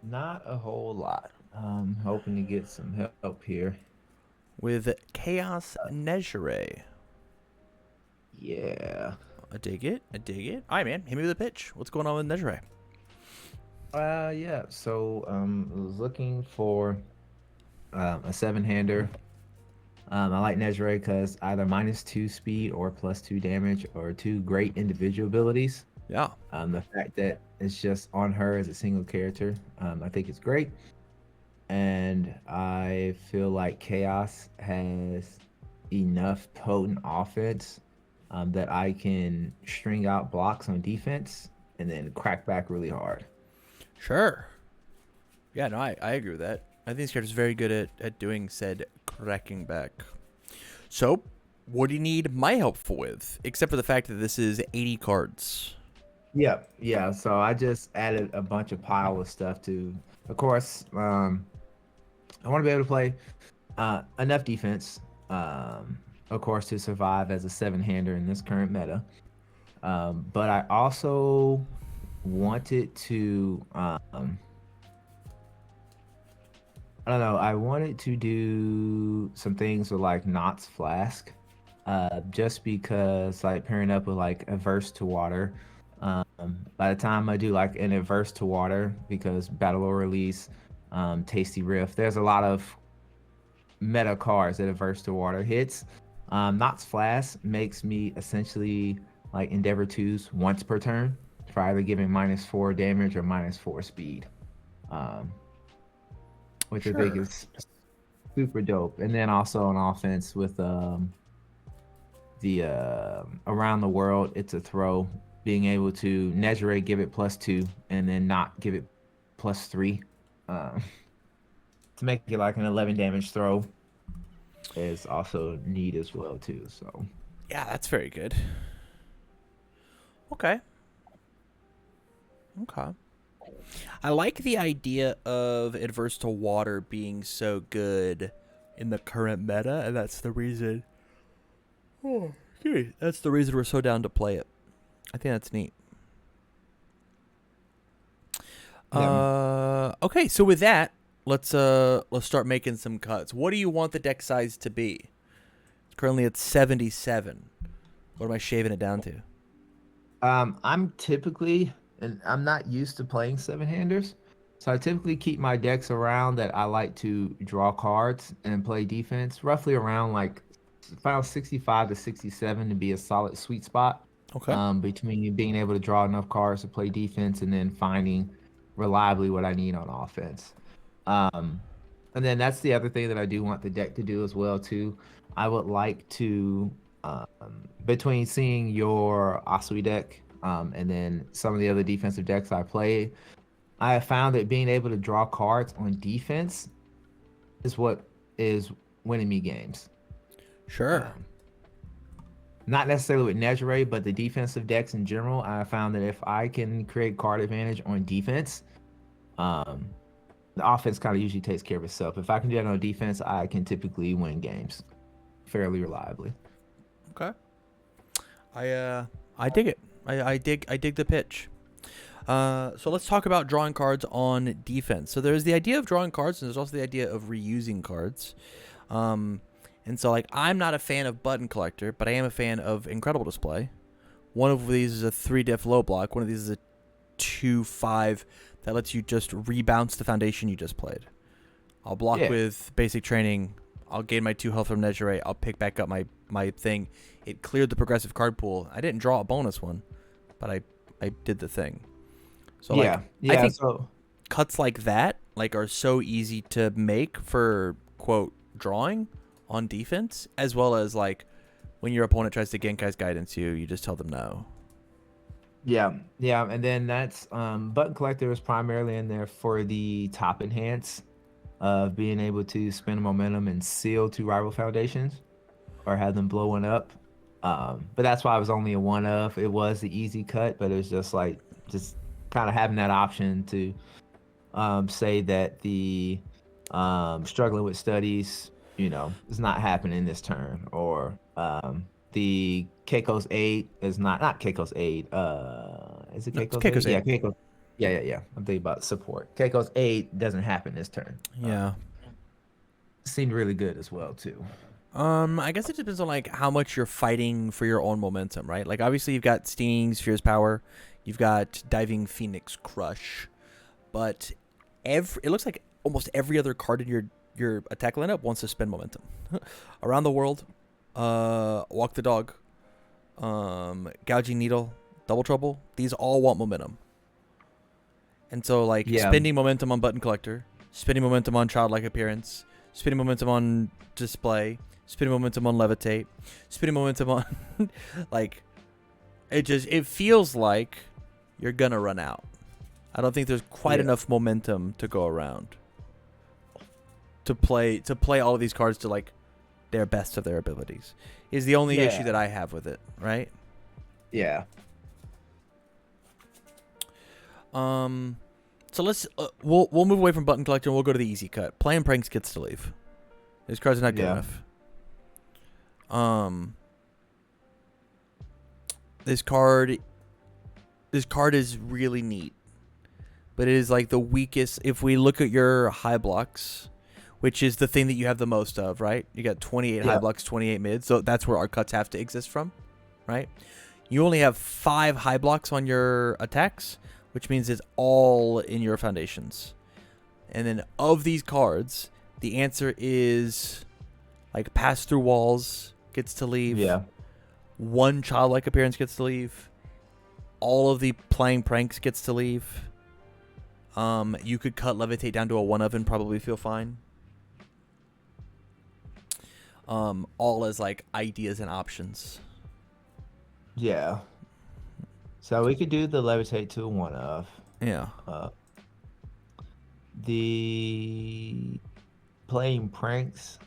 Not a whole lot. Hoping to get some help here. With Chaos Nejire. Yeah. I dig it. I dig it. All right, man. Hit me with a pitch. What's going on with Nejire? Yeah. So, I was looking for a seven-hander. I like Nejire because either -2 speed or +2 damage or two great individual abilities. Yeah. The fact that it's just on her as a single character, I think it's great. And I feel like Chaos has enough potent offense that I can string out blocks on defense and then crack back really hard. Sure. Yeah, no, I agree with that. I think this character's very good at doing said cracking back. So, what do you need my help with? Except for the fact that this is 80 cards. Yeah, yeah. So I just added a bunch of pile of stuff to, of course, I want to be able to play enough defense, of course, to survive as a seven-hander in this current meta. But I also wanted to I don't know, I wanted to do some things with like Knott's Flask. Just because like pairing up with like averse to water. By the time I do like an averse to water, because battle or release, tasty rift, there's a lot of meta cards that averse to water hits. Knott's Flask makes me essentially like Endeavor 2s once per turn for either giving -4 damage or -4 speed, um, which I think Sure. is super dope. And then also on offense with the around the world, it's a throw. Being able to Nejire give it +2 and then not give it +3, um, to make it like an 11 damage throw is also neat as well too. So Yeah, that's very good. Okay. Okay. I like the idea of adverse to water being so good in the current meta, and that's the reason. Oh, okay. That's the reason we're so down to play it. I think that's neat. yeah, Okay, so with that, let's start making some cuts. What do you want the deck size to be? It's currently at 77. What am I shaving it down to? I'm typically, and I'm not used to playing seven-handers, so I typically keep my decks around that I like to draw cards and play defense, roughly around like final 65 to 67 to be a solid sweet spot, Okay. between being able to draw enough cards to play defense and then finding reliably what I need on offense. Um, and then that's the other thing that I do want the deck to do as well too. I would like to, between seeing your Asui deck, and then some of the other defensive decks I play, I have found that being able to draw cards on defense is what is winning me games. Sure. Um, Not necessarily with Nejire, but the defensive decks in general. I found that if I can create card advantage on defense, um, the offense kind of usually takes care of itself. If I can do that on defense, I can typically win games fairly reliably. Okay. I uh I dig it. I dig the pitch. So let's talk about drawing cards on defense. So there's the idea of drawing cards, and there's also the idea of reusing cards. Um, and so like I'm not a fan of Button Collector, but I am a fan of Incredible Display. One of these is a 3 diff low block. One of these is a 2/5 that lets you just rebounce the foundation you just played. I'll block Yeah, with basic training. I'll gain my 2 health from Nejire. I'll pick back up my thing. It cleared the progressive card pool. I didn't draw a bonus one, but I did the thing. So like yeah, I yeah. think So cuts like that like are so easy to make for quote drawing on defense, as well as like when your opponent tries to Genkai's guidance you just tell them no. yeah, yeah, and then that's button collector is primarily in there for the top enhance of being able to spend momentum and seal two rival foundations or have them blow one up. But that's why I was only a one of. It was the easy cut, but it was just like just kind of having that option to say that the struggling with studies, is not happening this turn, or the Keiko's aid is not Keiko's aid. Is it No, it's Keiko's aid? Keiko's Yeah, aid. Keiko. Yeah. I'm thinking about support. Keiko's aid doesn't happen this turn. Yeah. Seemed really good as well too. I guess it depends on like how much you're fighting for your own momentum, right? Like obviously you've got Stinging Sphere's Power, you've got Diving Phoenix Crush, but it looks like almost every other card in your attack lineup wants to spend momentum. Around the World, Walk the Dog, Gouging Needle, Double Trouble, these all want momentum. And so like Yeah, spending momentum on Button Collector, spending momentum on Childlike Appearance, spending momentum on Display, spinning momentum on Levitate, spinning momentum on like it feels like you're gonna run out. I don't think there's quite enough momentum to go around to play all of these cards to like their best of their abilities. Is the only issue that I have with it, right? Yeah. So let's we'll move away from Button Collector and we'll go to the easy cut. Playing Pranks gets to leave. These cards are not good enough. This card is really neat, but it is like the weakest. If we look at your high blocks, which is the thing that you have the most of, right? You got 28 high blocks, 28 mids, so that's where our cuts have to exist from, right? You only have 5 high blocks on your attacks, which means it's all in your foundations. And then of these cards, the answer is like Pass Through Walls gets to leave. Yeah. 1 Childlike Appearance gets to leave. All of the Playing Pranks gets to leave. You could cut Levitate down to a 1 of and probably feel fine. All as like ideas and options. Yeah. So we could do the Levitate to a 1 of. Yeah. The Playing Pranks,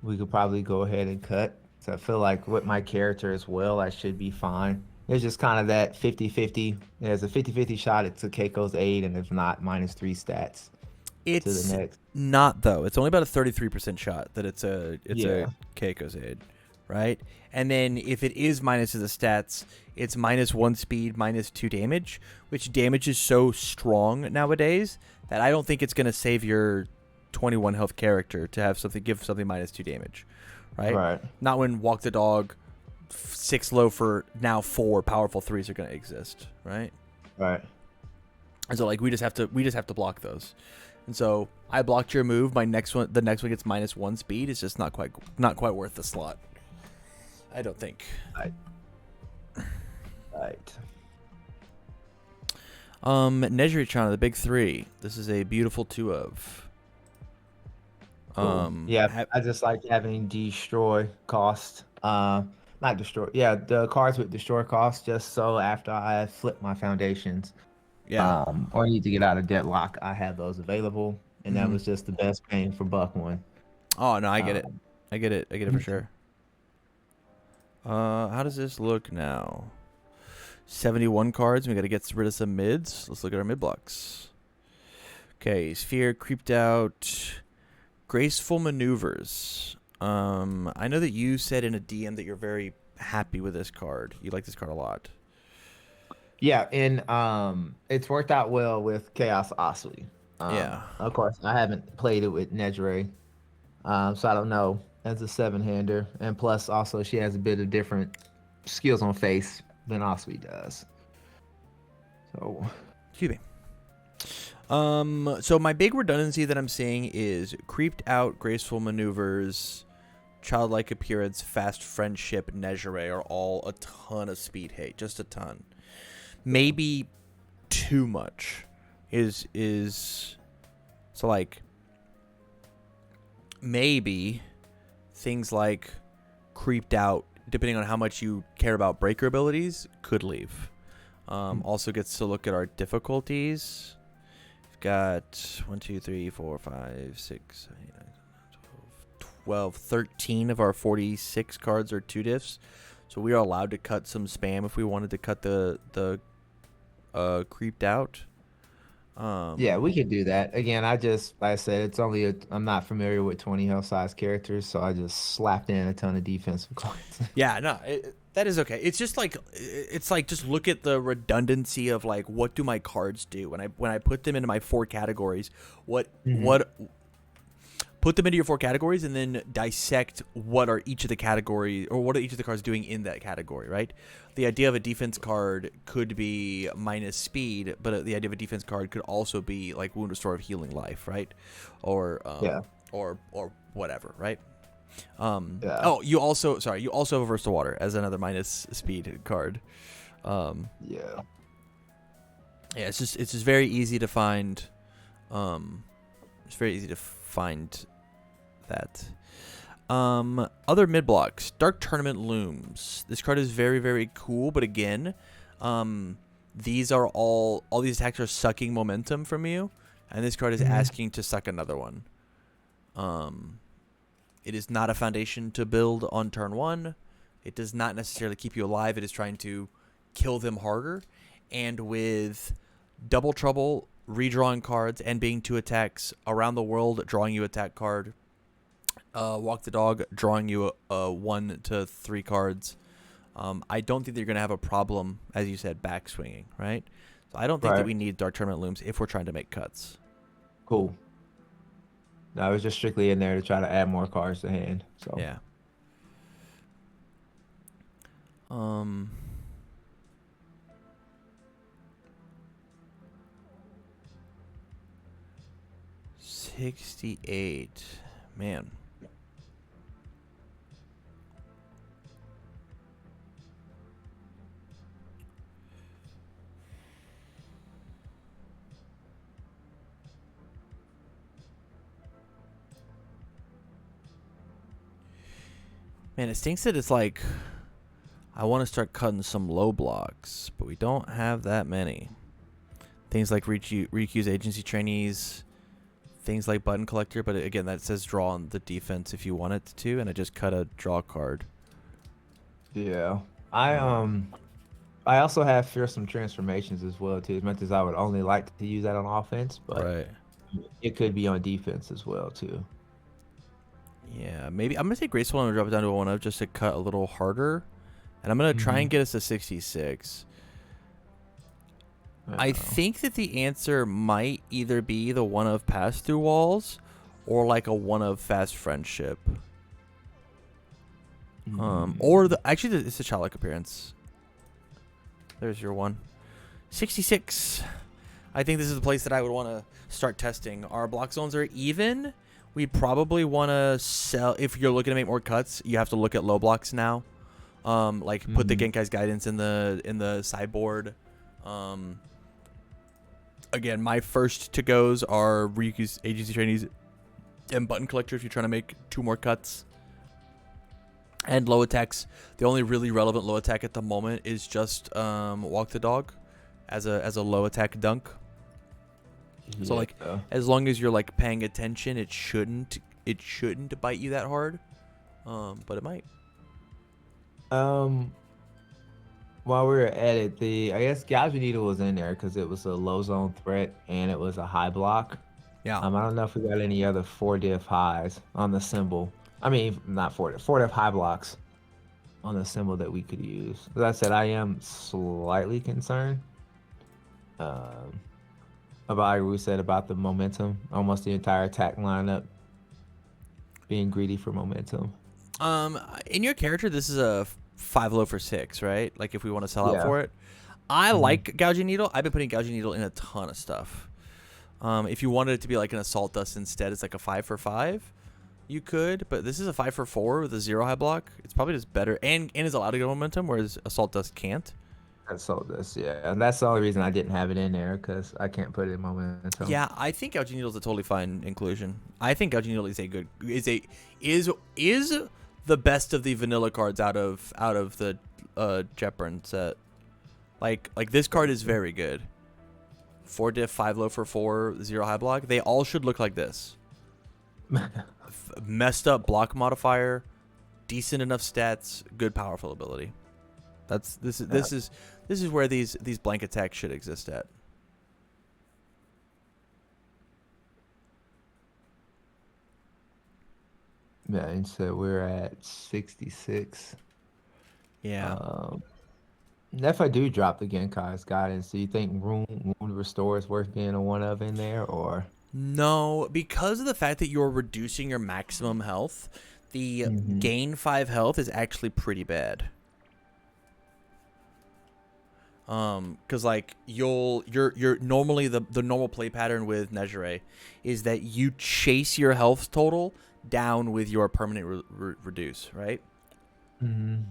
we could probably go ahead and cut. So I feel like with my character as well, I should be fine. There's just kind of that 50-50. There's a 50-50 shot it's a Keiko's aid, and if not, -3 stats it's to the next. Not, though. It's only about a 33% shot that it's a Keiko's aid, right? And then if it is minus to the stats, it's -1 speed, -2 damage, which damage is so strong nowadays that I don't think it's going to save your 21 health character to have something give something -2 damage, right? Right. Not when Walk the Dog, 6 low for now 4 powerful 3s are going to exist, right? Right. And so like we just have to block those. And so I blocked your move. The next one gets -1 speed. It's just not quite worth the slot. I don't think. Right. Nejire Chana, the big 3. This is a beautiful 2 of. Cool. I just like having destroy cost. Not destroy. Yeah, the cards with destroy cost, just so after I flip my foundations, or need to get out of deadlock, I have those available, and that was just the best bang for buck one. Oh no, I get it. I get it for sure. How does this look now? 71 cards. We got to get rid of some mids. Let's look at our mid blocks. Okay, Sphere creeped out. Graceful Maneuvers. I know that you said in a DM that you're very happy with this card. You like this card a lot. Yeah, and it's worked out well with Chaos Osprey. Of course, I haven't played it with Nejire, so I don't know as a 7-hander. And plus, also, she has a bit of different skills on face than Osprey does. So, excuse me. So my big redundancy that I'm seeing is Creeped Out, Graceful Maneuvers, Childlike Appearance, Fast Friendship, Nejire are all a ton of speed hate, just a ton. Maybe too much is so like maybe things like Creeped Out, depending on how much you care about breaker abilities, could leave. Also gets to look at our difficulties. Got 1, 2, 3, 4, 5, 6, 7, 8, 9, 12, 13 of our 46 cards are 2 diffs. So we are allowed to cut some spam if we wanted to cut the creeped out. Um, Yeah, we could do that. Again, like I said, I'm not familiar with 20 health size characters, so I just slapped in a ton of defensive cards. yeah, no, that is okay. It's just like it's like just look at the redundancy of like what do my cards do when I put them into my four categories. Hmm. What put them into your four categories and then dissect what are each of the category or what are each of the cards doing in that category, right? The idea of a defense card could be minus speed, but the idea of a defense card could also be like wound restore of healing life, right? Or Yeah, or whatever, right? yeah, Oh, you also have Averse to Water as another minus speed card. Um, yeah. yeah, it's just very easy to find. It's very easy to find that. Other mid blocks, Dark Tournament Looms. This card is very, very cool, but again, these are all these attacks are sucking momentum from you, and this card is Hmm. asking to suck another one. It is not a foundation to build on turn one. It does not necessarily keep you alive. It is trying to kill them harder, and with Double Trouble, redrawing cards, and being 2 attacks around the world, drawing you attack card. Walk the Dog, drawing you a 1 to 3 cards. I don't think that you're going to have a problem, as you said, backswinging, right? So I don't think that Right. we need Dark Tournament Looms if we're trying to make cuts. Cool. No, I was just strictly in there to try to add more cards to hand. So Yeah. Um, 68. Man. Man, it stinks that it's like I want to start cutting some low blocks, but we don't have that many. Things like Riku's agency trainees, things like button collector, but again, that says draw on the defense if you want it to, and I just cut a draw card. yeah, I Um, um I also have fearsome transformations as well too. As much as I would only like to use that on offense, but right. it could be on defense as well too. Yeah, maybe I'm gonna take graceful and drop it down to a 1 of just to cut a little harder, and I'm gonna try Hmm. and get us to 66. I Yeah. think that the answer might either be the 1 of pass through walls, or like a 1 of fast friendship. Or Mm. it's a childlike appearance. There's your 1. 66. I think this is the place that I would want to start testing. Our block zones are even. We probably want to sell. If you're looking to make more cuts, you have to look at low blocks now. Like put the Mhm. Genkai's guidance in the sideboard. Again, my first to goes are Ryuku's agency trainees and button collector. If you're trying to make 2 more cuts. And low attacks. The only really relevant low attack at the moment is just walk the dog, as a low attack dunk. So Yeah. like, as long as you're like paying attention, it shouldn't bite you that hard. But it might. Um, while we were at it, I guess Gouge Needle was in there because it was a low zone threat and it was a high block. Yeah. I don't know if we got any other 4 diff highs on the symbol. I mean, not 4 diff high blocks on the symbol that we could use. As I said, I am slightly concerned um, about what we said about the momentum. Almost the entire attack lineup being greedy for momentum. In your character, this is a 5 low for 6, right? Like if we want to sell out Yeah. for it. I Hmm. like Gouging Needle. I've been putting Gouging Needle in a ton of stuff. If you wanted it to be like an Assault Dust instead, it's like a 5 for 5. You could, but this is a 5 for 4 with a 0 high block. It's probably just better and is allowed to get momentum, whereas Assault Dust can't. That's all this, yeah. And that's the only reason I didn't have it in there because I can't put it in momentum. Yeah, I think Gouging Needle is a totally fine inclusion. I think Gouging Needle is the best of the vanilla cards out of the Jetburn set. Like this card is very good. 4 diff, 5 low for 4, 0 high block. They all should look like this. Messed up block modifier, decent enough stats, good powerful ability. This is where these blank attacks should exist at. Yeah, and so we're at 66. Yeah. Um, and if I do drop the Genkai's guidance, do you think wound restore is worth being a one of in there, or? No, because of the fact that you're reducing your maximum health, the Mm-hmm. gain 5 health is actually pretty bad. Because like you're normally the normal play pattern with Nejire is that you chase your health total down with your permanent reduce, right? Mm-hmm.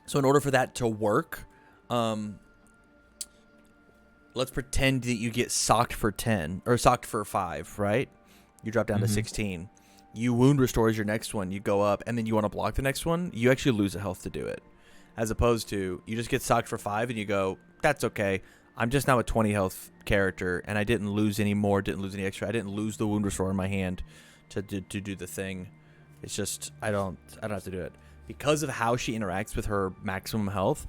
So in order for that to work, let's pretend that you get socked for 10 or socked for 5, right? You drop down to 16. You wound restores your next one, you go up, and then you want to block the next one, you actually lose a health to do it. As opposed to you just get socked for 5 and you go, that's okay. I'm just now a 20 health character and I didn't lose any more, didn't lose any extra. I didn't lose the wound restore in my hand to do the thing. It's just I don't have to do it. Because of how she interacts with her maximum health,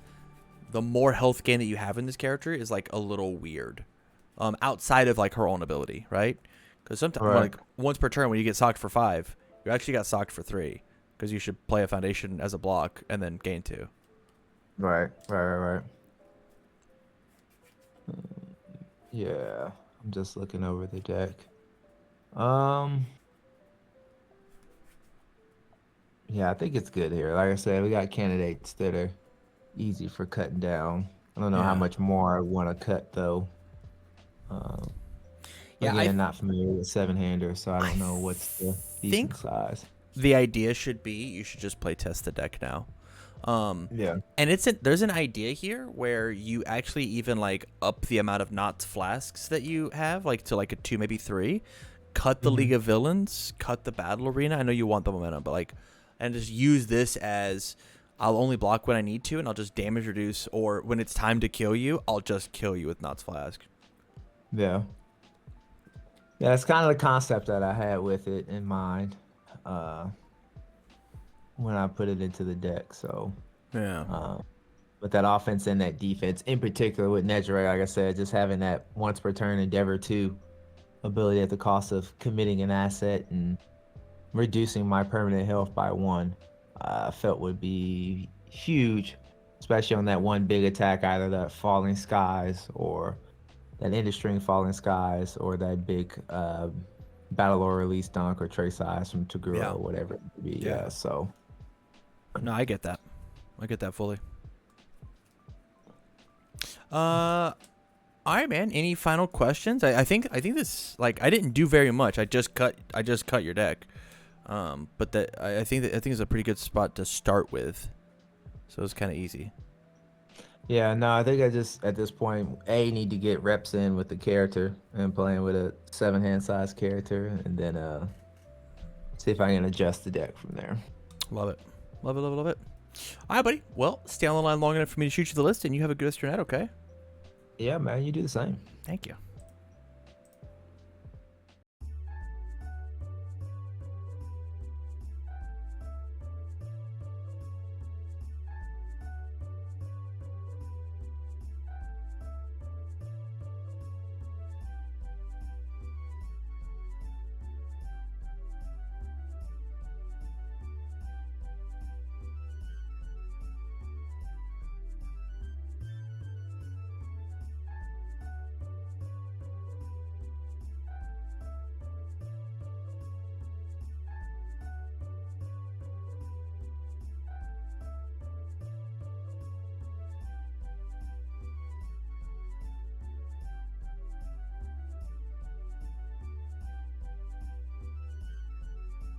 the more health gain that you have in this character is like a little weird. Outside of like her own ability, right? Because sometimes like once per turn when you get socked for 5, you actually got socked for 3 because you should play a foundation as a block and then gain 2. Right. Yeah, I'm just looking over the deck. Yeah, I think it's good here. Like I said, we got candidates that are easy for cutting down. I don't know how Yeah. much more I want to cut though. Um, Yeah, Again, not familiar with seven-hander, so I I don't know what's the think decent size. the idea should be you should just play test the deck now. Yeah. And there's an idea here where you actually even like up the amount of knots flasks that you have, like to like a 2, maybe 3. Cut the League of Villains, cut the Battle Arena. I know you want the momentum, but like, and just use this as I'll only block when I need to, and I'll just damage reduce, or when it's time to kill you, I'll just kill you with knots flask. Yeah. Yeah, it's kind of the concept that I had with it in mind uh, when I put it into the deck. So, Yeah. with that offense and that defense, in particular with Nejire, like I said, just having that once per turn Endeavor 2 ability at the cost of committing an asset and reducing my permanent health by 1, I felt would be huge, especially on that one big attack, either that Falling Skies or that end of string Falling Skies or that big Battle or Release Dunk or Trace Eyes from Taguro Yeah. or whatever it may be. Yeah. Yeah, so. No, I get that. I get that fully. All right, man. Any final questions? I think this, like, I didn't do very much. I just cut your deck. But I think it's a pretty good spot to start with. So it's kind of easy. Yeah, no, I think I just at this point need to get reps in with the character and playing with a 7-hand size character, and then see if I can adjust the deck from there. Love it. Love it, love it, love it. All right, buddy. Well, stay on the line long enough for me to shoot you the list, and you have a good rest of your night, okay? Yeah, man, you do the same. Thank you.